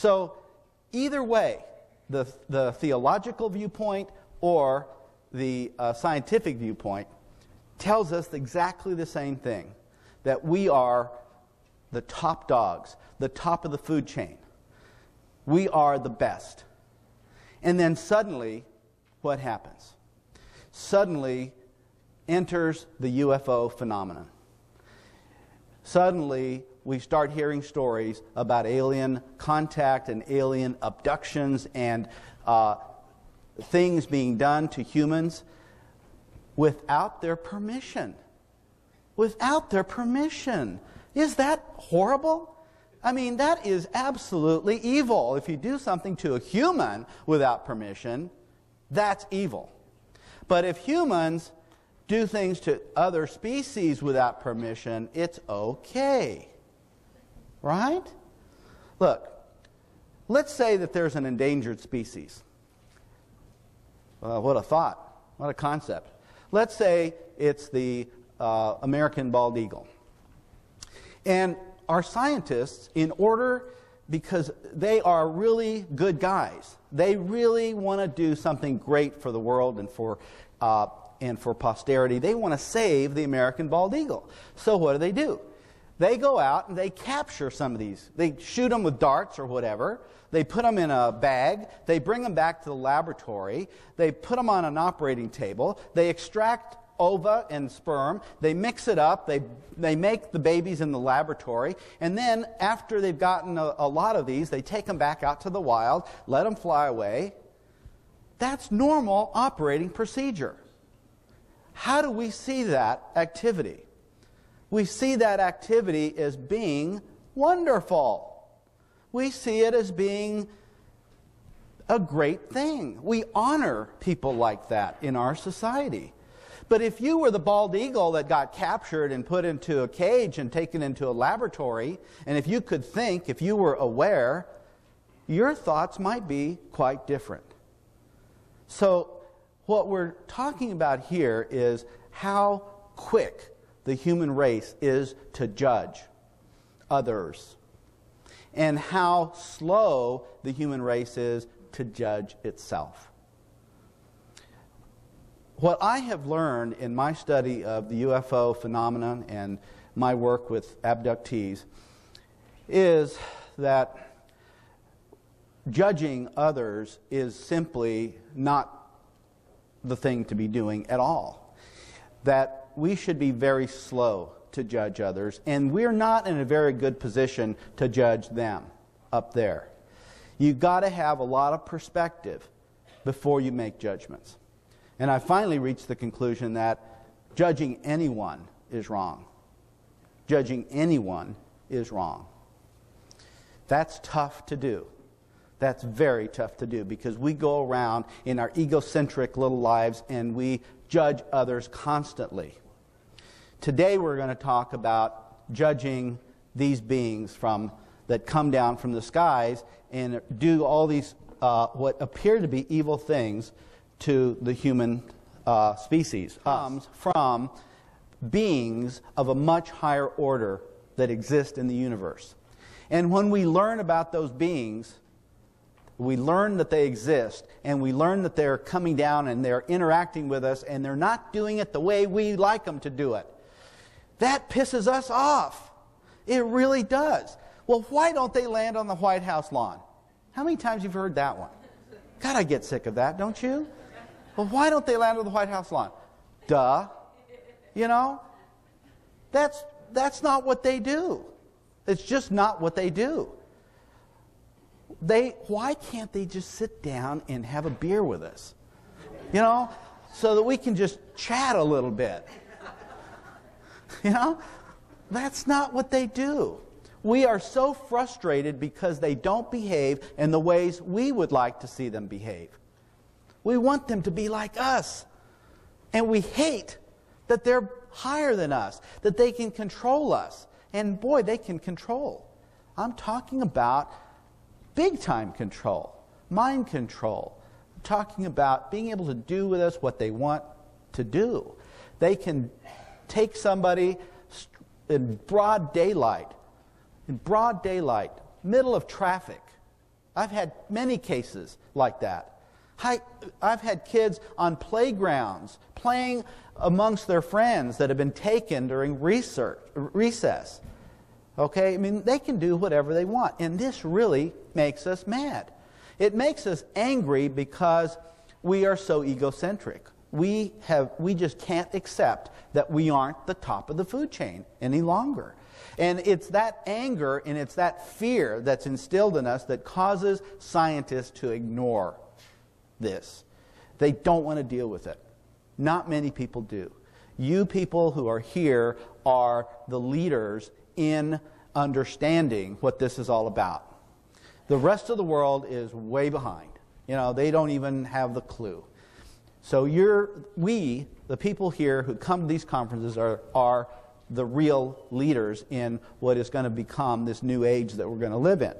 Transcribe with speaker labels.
Speaker 1: So either way, the theological viewpoint or the scientific viewpoint tells us exactly the same thing, that we are the top dogs, the top of the food chain. We are the best. And then suddenly, what happens? Suddenly enters the UFO phenomenon. Suddenly, we start hearing stories about alien contact and alien abductions and things being done to humans without their permission. Without their permission. Is that horrible? I mean, that is absolutely evil. If you do something to a human without permission, that's evil. But if humans do things to other species without permission, it's okay. Right? Look, let's say that there's an endangered species. What a thought. What a concept. Let's say it's the American bald eagle. And our scientists, because they are really good guys, they really want to do something great for the world and for posterity. They want to save the American bald eagle. So what do? They go out and they capture some of these. They shoot them with darts or whatever. They put them in a bag. They bring them back to the laboratory. They put them on an operating table. They extract ova and sperm. They mix it up. They make the babies in the laboratory. And then after they've gotten a lot of these, they take them back out to the wild, let them fly away. That's normal operating procedure. How do we see that activity? We see that activity as being wonderful. We see it as being a great thing. We honor people like that in our society. But if you were the bald eagle that got captured and put into a cage and taken into a laboratory, and if you could think, if you were aware, your thoughts might be quite different. So what we're talking about here is how quick the human race is to judge others, and how slow the human race is to judge itself. What I have learned in my study of the UFO phenomenon and my work with abductees is that judging others is simply not the thing to be doing at all. That we should be very slow to judge others, and we're not in a very good position to judge them up there. You've got to have a lot of perspective before you make judgments. And I finally reached the conclusion that judging anyone is wrong. Judging anyone is wrong. That's tough to do. That's very tough to do, because we go around in our egocentric little lives and we judge others constantly. Today we're going to talk about judging these beings that come down from the skies and do all these what appear to be evil things to the human species. Comes from beings of a much higher order that exist in the universe. And when we learn about those beings, we learn that they exist, and we learn that they're coming down and they're interacting with us, and they're not doing it the way we like them to do it. That pisses us off. It really does. Well, why don't they land on the White House lawn? How many times have you heard that one? God, I get sick of that, don't you? Well, why don't they land on the White House lawn? Duh. You know? That's not what they do. It's just not what they do. Why can't they just sit down and have a beer with us? You know? So that we can just chat a little bit. You know? That's not what they do. We are so frustrated because they don't behave in the ways we would like to see them behave. We want them to be like us. And we hate that they're higher than us, that they can control us. And boy, they can control. I'm talking about big-time control, mind control. I'm talking about being able to do with us what they want to do. They can take somebody in broad daylight, middle of traffic, I've had many cases like that. I've had kids on playgrounds playing amongst their friends that have been taken during recess. Okay? I mean, they can do whatever they want. And this really makes us mad. It makes us angry because we are so egocentric. We just can't accept that we aren't the top of the food chain any longer. And it's that anger and it's that fear that's instilled in us that causes scientists to ignore this. They don't want to deal with it. Not many people do. You people who are here are the leaders in understanding what this is all about. The rest of the world is way behind. You know, they don't even have the clue. So we, the people here who come to these conferences, are the real leaders in what is going to become this new age that we're going to live in.